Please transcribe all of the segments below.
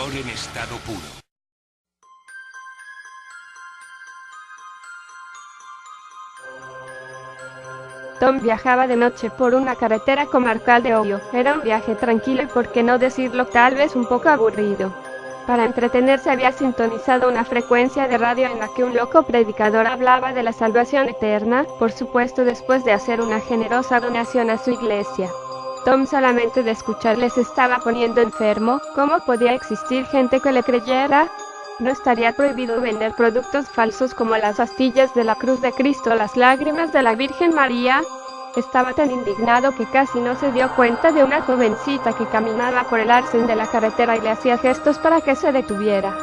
Terror en estado puro. Tom viajaba de noche por una carretera comarcal de Ohio. Era un viaje tranquilo y, por qué no decirlo, tal vez un poco aburrido. Para entretenerse había sintonizado una frecuencia de radio en la que un loco predicador hablaba de la salvación eterna, por supuesto después de hacer una generosa donación a su iglesia. Tom solamente de escucharle se estaba poniendo enfermo. ¿Cómo podía existir gente que le creyera? ¿No estaría prohibido vender productos falsos como las astillas de la cruz de Cristo o las lágrimas de la Virgen María? Estaba tan indignado que casi no se dio cuenta de una jovencita que caminaba por el arcén de la carretera y le hacía gestos para que se detuviera.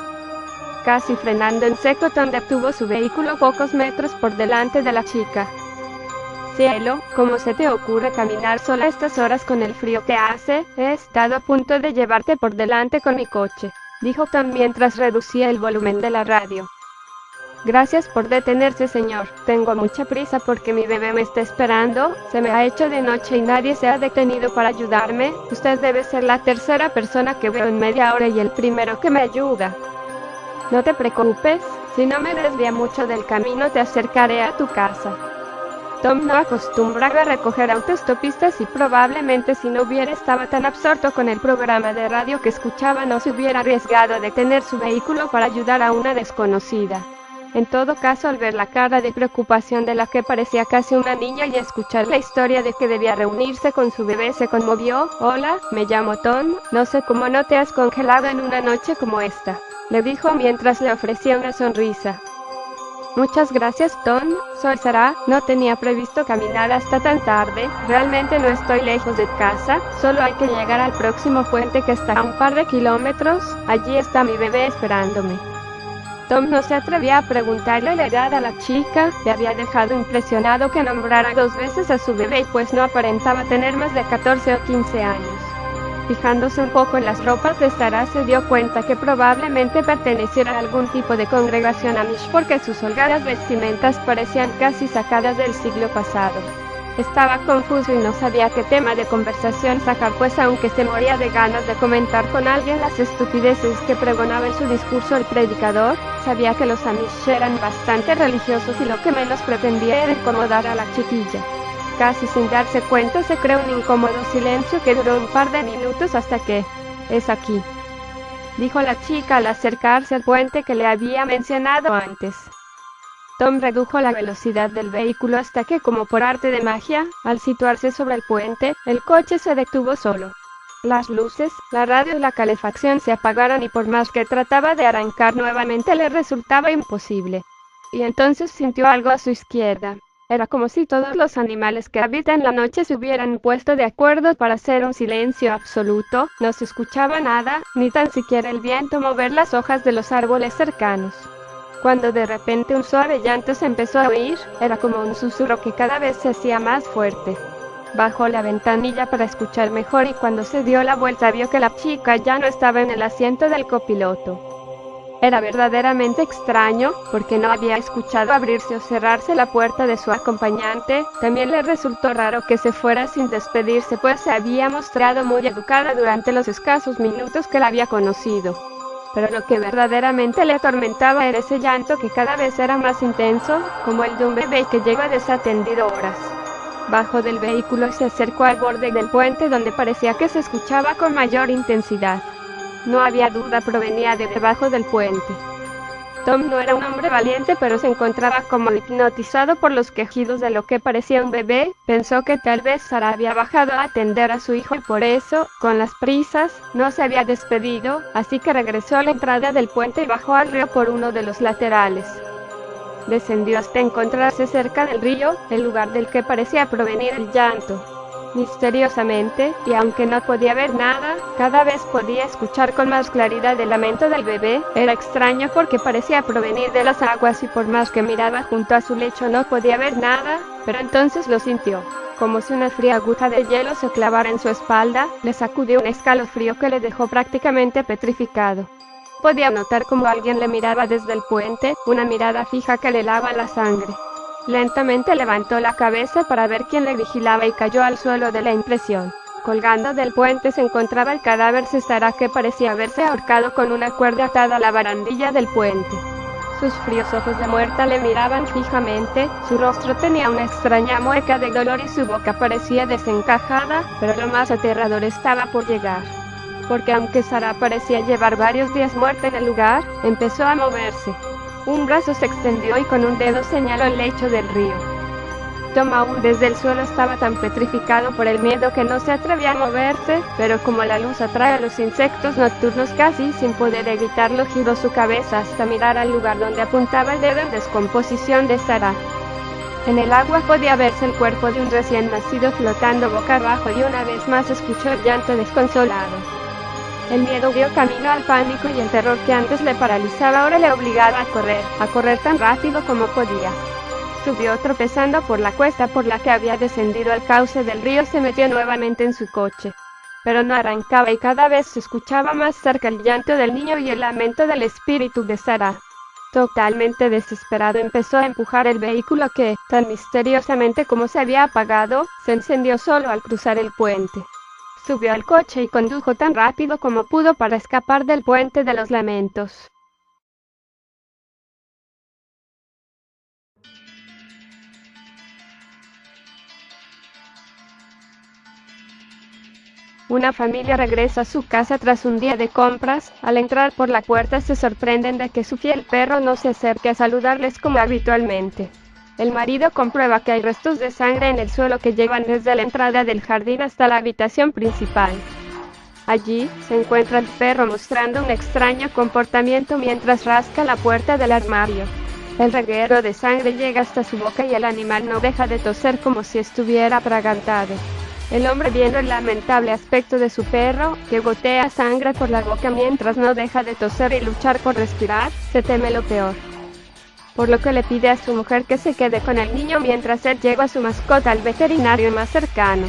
Casi frenando en seco, Tom detuvo su vehículo pocos metros por delante de la chica. «Cielo, ¿cómo se te ocurre caminar sola a estas horas con el frío que hace? He estado a punto de llevarte por delante con mi coche», dijo Tom mientras reducía el volumen de la radio. «Gracias por detenerse, señor. Tengo mucha prisa porque mi bebé me está esperando. Se me ha hecho de noche y nadie se ha detenido para ayudarme. Usted debe ser la tercera persona que veo en media hora y el primero que me ayuda. No te preocupes, si no me desvía mucho del camino te acercaré a tu casa». Tom no acostumbraba a recoger autostopistas y probablemente si no hubiera estado tan absorto con el programa de radio que escuchaba no se hubiera arriesgado a detener su vehículo para ayudar a una desconocida. En todo caso, al ver la cara de preocupación de la que parecía casi una niña y escuchar la historia de que debía reunirse con su bebé, se conmovió. «Hola, me llamo Tom, no sé cómo no te has congelado en una noche como esta», le dijo mientras le ofrecía una sonrisa. «Muchas gracias, Tom, soy Sarah, no tenía previsto caminar hasta tan tarde, realmente no estoy lejos de casa, solo hay que llegar al próximo puente que está a un par de kilómetros, allí está mi bebé esperándome». Tom no se atrevía a preguntarle la edad a la chica, le había dejado impresionado que nombrara 2 veces a su bebé pues no aparentaba tener más de 14 o 15 años. Fijándose un poco en las ropas de Sarah se dio cuenta que probablemente perteneciera a algún tipo de congregación amish porque sus holgadas vestimentas parecían casi sacadas del siglo pasado. Estaba confuso y no sabía qué tema de conversación sacar pues aunque se moría de ganas de comentar con alguien las estupideces que pregonaba en su discurso el predicador, sabía que los amish eran bastante religiosos y lo que menos pretendía era incomodar a la chiquilla. Casi sin darse cuenta se creó un incómodo silencio que duró un par de minutos hasta que «Es aquí», dijo la chica al acercarse al puente que le había mencionado antes. Tom redujo la velocidad del vehículo hasta que, como por arte de magia, al situarse sobre el puente, el coche se detuvo solo. Las luces, la radio y la calefacción se apagaron y por más que trataba de arrancar nuevamente le resultaba imposible. Y entonces sintió algo a su izquierda. Era como si todos los animales que habitan la noche se hubieran puesto de acuerdo para hacer un silencio absoluto, no se escuchaba nada, ni tan siquiera el viento mover las hojas de los árboles cercanos. Cuando de repente un suave llanto se empezó a oír, era como un susurro que cada vez se hacía más fuerte. Bajó la ventanilla para escuchar mejor y cuando se dio la vuelta vio que la chica ya no estaba en el asiento del copiloto. Era verdaderamente extraño, porque no había escuchado abrirse o cerrarse la puerta de su acompañante. También le resultó raro que se fuera sin despedirse pues se había mostrado muy educada durante los escasos minutos que la había conocido. Pero lo que verdaderamente le atormentaba era ese llanto que cada vez era más intenso, como el de un bebé que lleva desatendido horas. Bajó del vehículo y se acercó al borde del puente donde parecía que se escuchaba con mayor intensidad. No había duda, provenía de debajo del puente. Tom no era un hombre valiente pero se encontraba como hipnotizado por los quejidos de lo que parecía un bebé. Pensó que tal vez Sarah había bajado a atender a su hijo y por eso, con las prisas, no se había despedido, así que regresó a la entrada del puente y bajó al río por uno de los laterales. Descendió hasta encontrarse cerca del río, el lugar del que parecía provenir el llanto. Misteriosamente, y aunque no podía ver nada, cada vez podía escuchar con más claridad el lamento del bebé. Era extraño porque parecía provenir de las aguas y por más que miraba junto a su lecho no podía ver nada, pero entonces lo sintió. Como si una fría aguja de hielo se clavara en su espalda, le sacudió un escalofrío que le dejó prácticamente petrificado. Podía notar como alguien le miraba desde el puente, una mirada fija que le helaba la sangre. Lentamente levantó la cabeza para ver quién le vigilaba y cayó al suelo de la impresión. Colgando del puente se encontraba el cadáver de Sara, que parecía haberse ahorcado con una cuerda atada a la barandilla del puente. Sus fríos ojos de muerta le miraban fijamente, su rostro tenía una extraña mueca de dolor y su boca parecía desencajada, pero lo más aterrador estaba por llegar. Porque aunque Sara parecía llevar varios días muerta en el lugar, empezó a moverse. Un brazo se extendió y con un dedo señaló el lecho del río. Tom aún desde el suelo estaba tan petrificado por el miedo que no se atrevía a moverse, pero como la luz atrae a los insectos nocturnos, casi sin poder evitarlo giró su cabeza hasta mirar al lugar donde apuntaba el dedo en descomposición de Sara. En el agua podía verse el cuerpo de un recién nacido flotando boca abajo y una vez más escuchó el llanto desconsolado. El miedo dio camino al pánico y el terror que antes le paralizaba ahora le obligaba a correr tan rápido como podía. Subió tropezando por la cuesta por la que había descendido al cauce del río, se metió nuevamente en su coche. Pero no arrancaba y cada vez se escuchaba más cerca el llanto del niño y el lamento del espíritu de Sara. Totalmente desesperado empezó a empujar el vehículo que, tan misteriosamente como se había apagado, se encendió solo al cruzar el puente. Subió al coche y condujo tan rápido como pudo para escapar del puente de los lamentos. Una familia regresa a su casa tras un día de compras. Al entrar por la puerta se sorprenden de que su fiel perro no se acerque a saludarles como habitualmente. El marido comprueba que hay restos de sangre en el suelo que llevan desde la entrada del jardín hasta la habitación principal. Allí, se encuentra el perro mostrando un extraño comportamiento mientras rasca la puerta del armario. El reguero de sangre llega hasta su boca y el animal no deja de toser como si estuviera atragantado. El hombre, viendo el lamentable aspecto de su perro, que gotea sangre por la boca mientras no deja de toser y luchar por respirar, se teme lo peor. Por lo que le pide a su mujer que se quede con el niño mientras él lleva a su mascota al veterinario más cercano.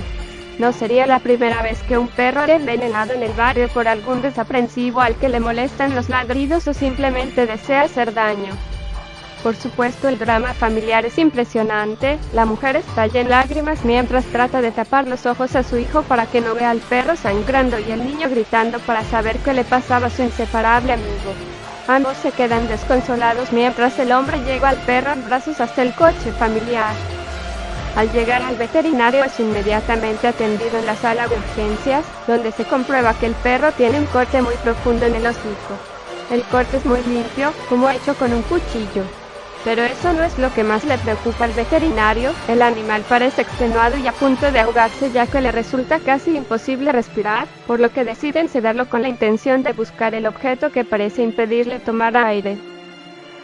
No sería la primera vez que un perro era envenenado en el barrio por algún desaprensivo al que le molestan los ladridos o simplemente desea hacer daño. Por supuesto, el drama familiar es impresionante. La mujer estalla en lágrimas mientras trata de tapar los ojos a su hijo para que no vea al perro sangrando y el niño gritando para saber qué le pasaba a su inseparable amigo. Ambos se quedan desconsolados mientras el hombre lleva al perro en brazos hasta el coche familiar. Al llegar al veterinario es inmediatamente atendido en la sala de urgencias, donde se comprueba que el perro tiene un corte muy profundo en el hocico. El corte es muy limpio, como hecho con un cuchillo. Pero eso no es lo que más le preocupa al veterinario. El animal parece extenuado y a punto de ahogarse, ya que le resulta casi imposible respirar, por lo que deciden sedarlo con la intención de buscar el objeto que parece impedirle tomar aire.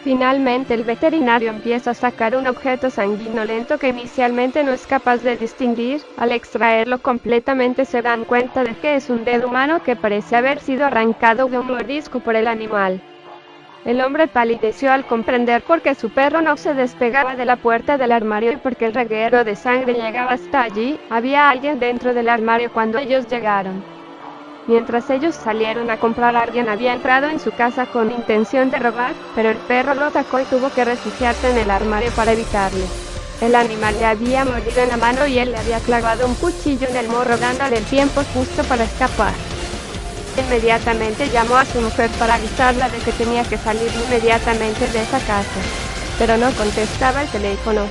Finalmente el veterinario empieza a sacar un objeto sanguinolento que inicialmente no es capaz de distinguir. Al extraerlo completamente se dan cuenta de que es un dedo humano que parece haber sido arrancado de un mordisco por el animal. El hombre palideció al comprender por qué su perro no se despegaba de la puerta del armario y porque el reguero de sangre llegaba hasta allí. Había alguien dentro del armario cuando ellos llegaron. Mientras ellos salieron a comprar, alguien había entrado en su casa con intención de robar, pero el perro lo atacó y tuvo que refugiarse en el armario para evitarle. El animal le había mordido en la mano y él le había clavado un cuchillo en el morro, dándole el tiempo justo para escapar. Inmediatamente llamó a su mujer para avisarla de que tenía que salir inmediatamente de esa casa. Pero no contestaba el teléfono.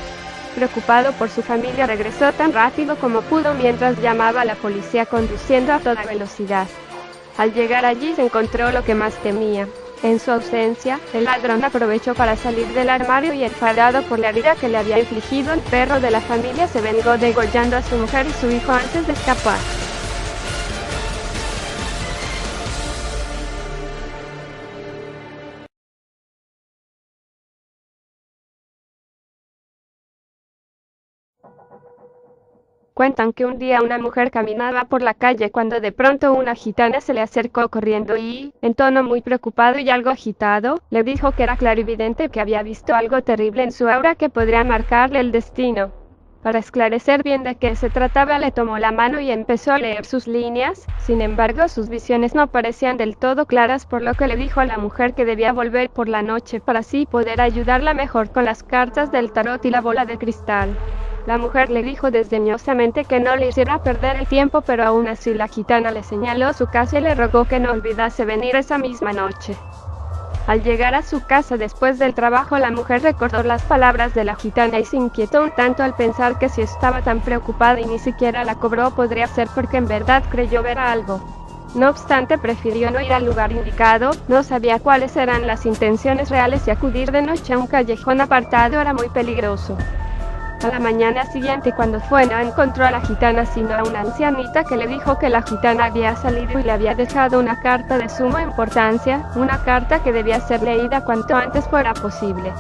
Preocupado por su familia, regresó tan rápido como pudo mientras llamaba a la policía conduciendo a toda velocidad. Al llegar allí se encontró lo que más temía. En su ausencia, el ladrón aprovechó para salir del armario y, enfadado por la herida que le había infligido el perro de la familia, se vengó degollando a su mujer y su hijo antes de escapar. Cuentan que un día una mujer caminaba por la calle cuando de pronto una gitana se le acercó corriendo y, en tono muy preocupado y algo agitado, le dijo que era clarividente, que había visto algo terrible en su aura que podría marcarle el destino. Para esclarecer bien de qué se trataba, le tomó la mano y empezó a leer sus líneas. Sin embargo, sus visiones no parecían del todo claras, por lo que le dijo a la mujer que debía volver por la noche para así poder ayudarla mejor con las cartas del tarot y la bola de cristal. La mujer le dijo desdeñosamente que no le hiciera perder el tiempo, pero aún así la gitana le señaló su casa y le rogó que no olvidase venir esa misma noche. Al llegar a su casa después del trabajo, la mujer recordó las palabras de la gitana y se inquietó un tanto al pensar que si estaba tan preocupada y ni siquiera la cobró, podría ser porque en verdad creyó ver algo. No obstante, prefirió no ir al lugar indicado, no sabía cuáles eran las intenciones reales y acudir de noche a un callejón apartado era muy peligroso. A la mañana siguiente, cuando fue, no encontró a la gitana sino a una ancianita que le dijo que la gitana había salido y le había dejado una carta de suma importancia, una carta que debía ser leída cuanto antes fuera posible.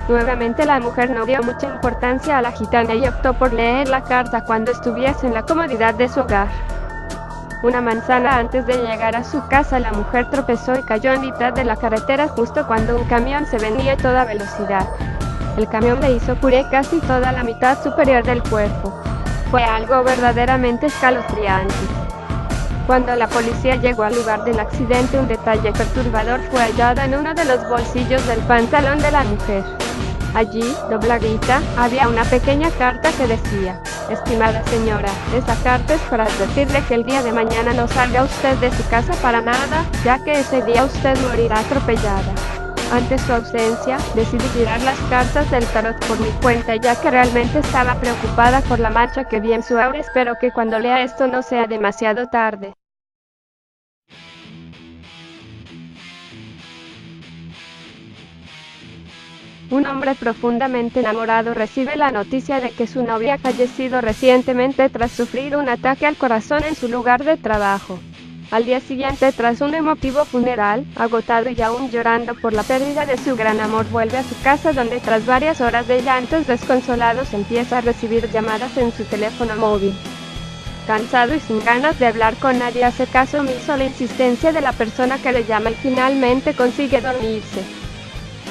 Nuevamente la mujer no dio mucha importancia a la gitana y optó por leer la carta cuando estuviese en la comodidad de su hogar. Una manzana antes de llegar a su casa, la mujer tropezó y cayó en mitad de la carretera justo cuando un camión se venía a toda velocidad. El camión le hizo puré casi toda la mitad superior del cuerpo. Fue algo verdaderamente escalofriante. Cuando la policía llegó al lugar del accidente, un detalle perturbador fue hallado en uno de los bolsillos del pantalón de la mujer. Allí, dobladita, había una pequeña carta que decía: estimada señora, esta carta es para advertirle que el día de mañana no salga usted de su casa para nada, ya que ese día usted morirá atropellada. Ante su ausencia, decidí tirar las cartas del tarot por mi cuenta, ya que realmente estaba preocupada por la mancha que vi en su aura. Espero que cuando lea esto no sea demasiado tarde. Un hombre profundamente enamorado recibe la noticia de que su novia ha fallecido recientemente tras sufrir un ataque al corazón en su lugar de trabajo. Al día siguiente, tras un emotivo funeral, agotado y aún llorando por la pérdida de su gran amor, vuelve a su casa, donde tras varias horas de llantos desconsolados empieza a recibir llamadas en su teléfono móvil. Cansado y sin ganas de hablar con nadie, hace caso omiso a la insistencia de la persona que le llama y finalmente consigue dormirse.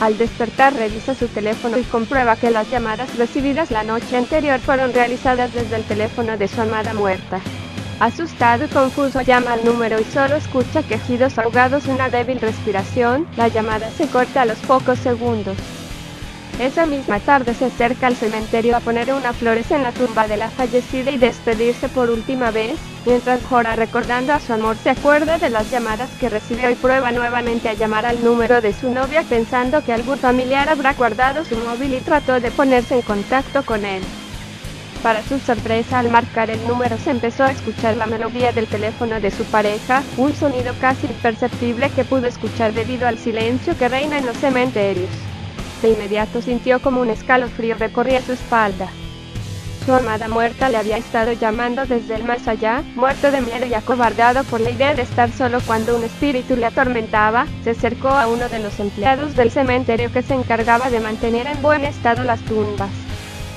Al despertar, revisa su teléfono y comprueba que las llamadas recibidas la noche anterior fueron realizadas desde el teléfono de su amada muerta. Asustado y confuso, llama al número y solo escucha quejidos ahogados y una débil respiración. La llamada se corta a los pocos segundos. Esa misma tarde se acerca al cementerio a poner unas flores en la tumba de la fallecida y despedirse por última vez. Mientras llora recordando a su amor, se acuerda de las llamadas que recibió y prueba nuevamente a llamar al número de su novia, pensando que algún familiar habrá guardado su móvil, y trató de ponerse en contacto con él. Para su sorpresa, al marcar el número se empezó a escuchar la melodía del teléfono de su pareja, un sonido casi imperceptible que pudo escuchar debido al silencio que reina en los cementerios. De inmediato sintió como un escalofrío recorría su espalda. Su amada muerta le había estado llamando desde el más allá. Muerto de miedo y acobardado por la idea de estar solo cuando un espíritu le atormentaba, se acercó a uno de los empleados del cementerio que se encargaba de mantener en buen estado las tumbas.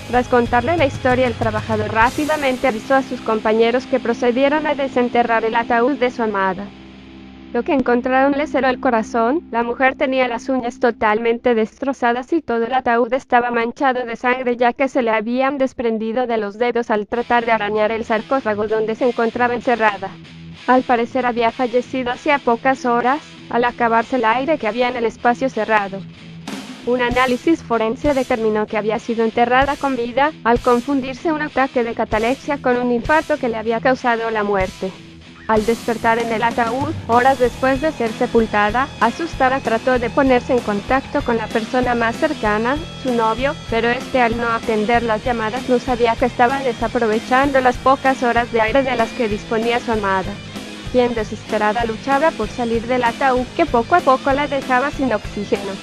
Tras contarle la historia, el trabajador rápidamente avisó a sus compañeros que procedieron a desenterrar el ataúd de su amada. Lo que encontraron les heló el corazón. La mujer tenía las uñas totalmente destrozadas y todo el ataúd estaba manchado de sangre, ya que se le habían desprendido de los dedos al tratar de arañar el sarcófago donde se encontraba encerrada. Al parecer había fallecido hacía pocas horas, al acabarse el aire que había en el espacio cerrado. Un análisis forense determinó que había sido enterrada con vida, al confundirse un ataque de catalepsia con un infarto que le había causado la muerte. Al despertar en el ataúd, horas después de ser sepultada, asustada trató de ponerse en contacto con la persona más cercana, su novio, pero este, al no atender las llamadas, no sabía que estaba desaprovechando las pocas horas de aire de las que disponía su amada, quien desesperada luchaba por salir del ataúd que poco a poco la dejaba sin oxígeno.